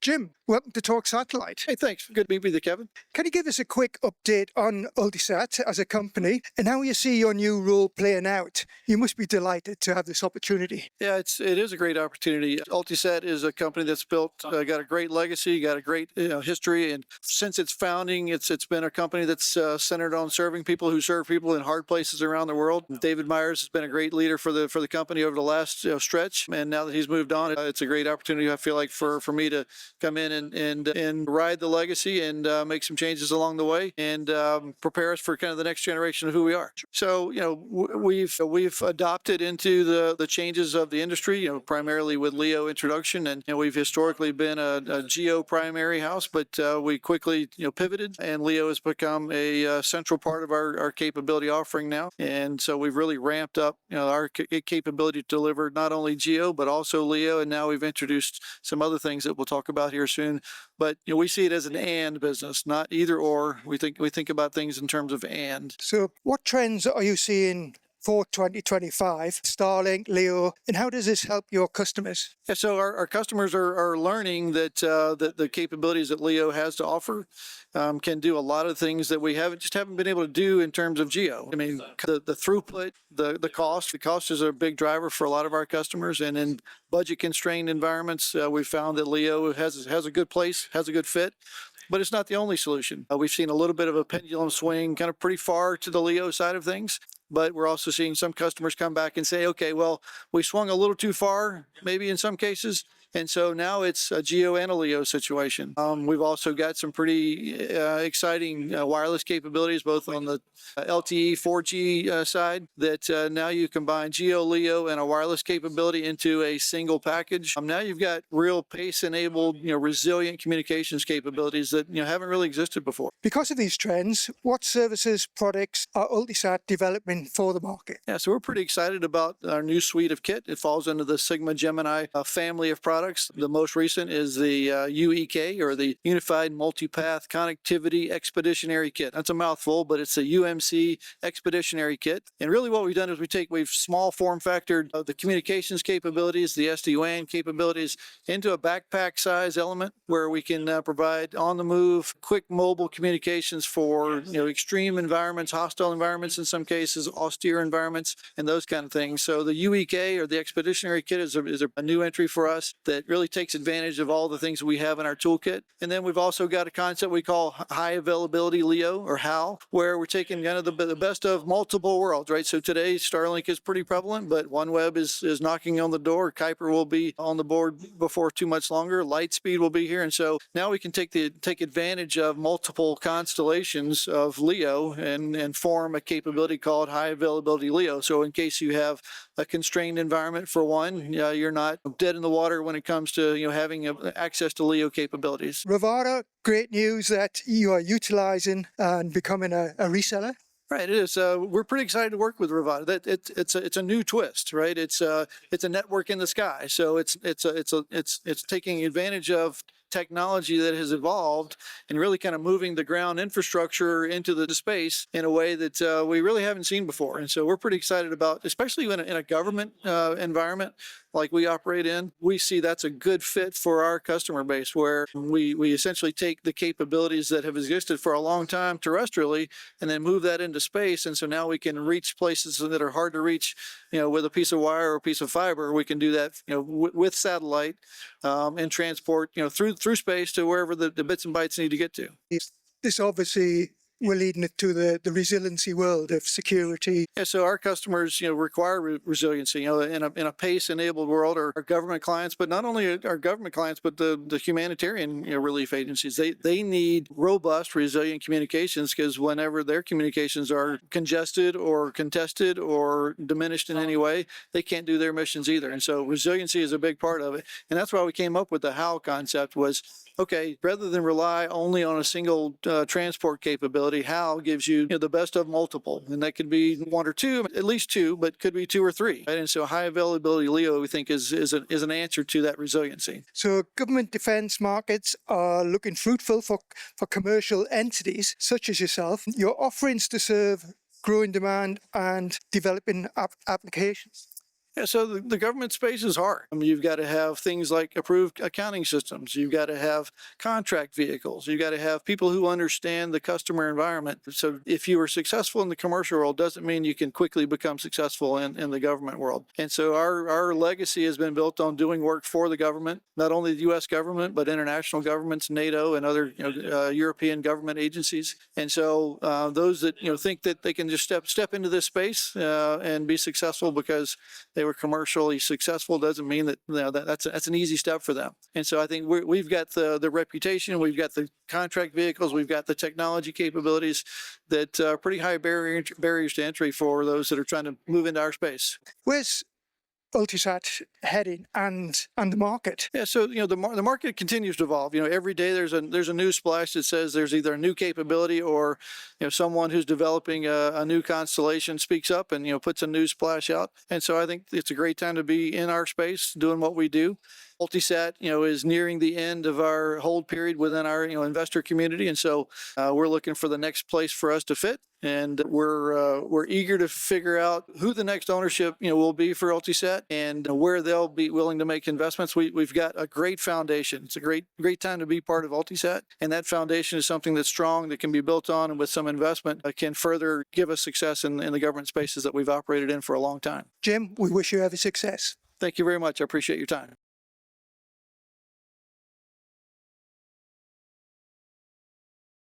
Jim, welcome to Talk Satellite. Hey, thanks. Good to be with you, Kevin. Can you give us a quick update on Ultisat as a company and how you see your new role playing out? You must be delighted to have this opportunity. Yeah, it is a great opportunity. Ultisat is a company that's built, got a great legacy, got a great history, and since its founding, it's been a company that's centered on serving people who serve people in hard places around the world. David Myers has been a great leader for the company over the last stretch, and now that he's moved on, it's a great opportunity. I feel like for me to come in and ride the legacy and make some changes along the way and prepare us for kind of the next generation of who we are. So we've adopted into the changes of the industry, primarily with LEO introduction, and we've historically been a GEO primary house, but we quickly pivoted, and LEO has become a central part of our capability offering now. And so we've really ramped up our capability to deliver not only GEO but also LEO, and now we've introduced some other things that we'll talk about here soon. But we see it as an and business, not either or. We think about things in terms of and. So what trends are you seeing for 2025, Starlink, LEO, and how does this help your customers? Yeah, so our customers are learning that the capabilities that LEO has to offer can do a lot of things that we haven't been able to do in terms of GEO. I mean, the throughput, the cost is a big driver for a lot of our customers, and in budget constrained environments, we found that LEO has a good place, has a good fit. But it's not the only solution. We've seen a little bit of a pendulum swing kind of pretty far to the LEO side of things. But we're also seeing some customers come back and say, okay, well, we swung a little too far, maybe in some cases. And so now it's a GEO and a LEO situation. We've also got some pretty exciting wireless capabilities, both on the LTE 4G side, that now you combine GEO, LEO, and a wireless capability into a single package. Now you've got real PACE-enabled, resilient communications capabilities that haven't really existed before. Because of these trends, what services, products are Ultisat developing for the market? Yeah, so we're pretty excited about our new suite of kit. It falls under the Sigma Gemini family of products. The most recent is the UEK, or the Unified Multipath Connectivity Expeditionary Kit. That's a mouthful, but it's a UMC Expeditionary Kit. And really what we've done is we've small form factored the communications capabilities, the SD-WAN capabilities, into a backpack size element where we can provide on the move, quick mobile communications for extreme environments, hostile environments in some cases, austere environments, and those kind of things. So the UEK, or the Expeditionary Kit, is a new entry for us that really takes advantage of all the things we have in our toolkit. And then we've also got a concept we call high availability LEO, or HAL, where we're taking kind of the best of multiple worlds, right? So today Starlink is pretty prevalent, but OneWeb is knocking on the door. Kuiper will be on the board before too much longer. Lightspeed will be here. And so now we can take advantage of multiple constellations of LEO and form a capability called high availability LEO. So in case you have a constrained environment for one, you're not dead in the water when it comes to having access to LEO capabilities. Rivada, great news that you are utilizing and becoming a reseller. Right, it is. We're pretty excited to work with Rivada. It's a new twist, right? It's a network in the sky. So it's taking advantage of technology that has evolved and really kind of moving the ground infrastructure into the space in a way that we really haven't seen before. And so we're pretty excited about, especially in a government environment like we operate in, we see that's a good fit for our customer base, where we essentially take the capabilities that have existed for a long time terrestrially and then move that into space. And so now we can reach places that are hard to reach, with a piece of wire or a piece of fiber. We can do that, with satellite and transport, through space to wherever the bits and bytes need to get to. This obviously we're leading it to the resiliency world of security. Yeah, so our customers, require resiliency, in a PACE-enabled world, or our government clients, but not only our government clients, but the humanitarian relief agencies. They need robust, resilient communications, because whenever their communications are congested or contested or diminished in any way, they can't do their missions either. And so resiliency is a big part of it. And that's why we came up with the HAL concept was, okay, rather than rely only on a single transport capability, HAL gives you, the best of multiple. And that could be one or two, at least two, but could be two or three. Right? And so high availability LEO, we think, is an answer to that resiliency. So government defense markets are looking fruitful for commercial entities such as yourself. Your offerings to serve growing demand and developing applications. Yeah, so the government space is hard. I mean, you've got to have things like approved accounting systems. You've got to have contract vehicles. You've got to have people who understand the customer environment. So if you were successful in the commercial world, doesn't mean you can quickly become successful in the government world. And so our legacy has been built on doing work for the government, not only the U.S. government, but international governments, NATO, and other European government agencies. And so those that think that they can just step into this space and be successful because they were commercially successful doesn't mean that that's an easy step for them. And so I think we've got the reputation, we've got the contract vehicles, we've got the technology capabilities that are pretty high barriers to entry for those that are trying to move into our space. Where's Ultisat heading and the market? Yeah, so the market continues to evolve. Every day there's a news splash that says there's either a new capability or someone who's developing a new constellation speaks up and puts a news splash out. And so I think it's a great time to be in our space doing what we do. Ultisat, is nearing the end of our hold period within our investor community, and so we're looking for the next place for us to fit. And we're eager to figure out who the next ownership will be for Ultisat and where they'll be willing to make investments. We've got a great foundation. It's a great time to be part of Ultisat, and that foundation is something that's strong, that can be built on, and with some investment can further give us success in the government spaces that we've operated in for a long time. Jim, we wish you every success. Thank you very much. I appreciate your time.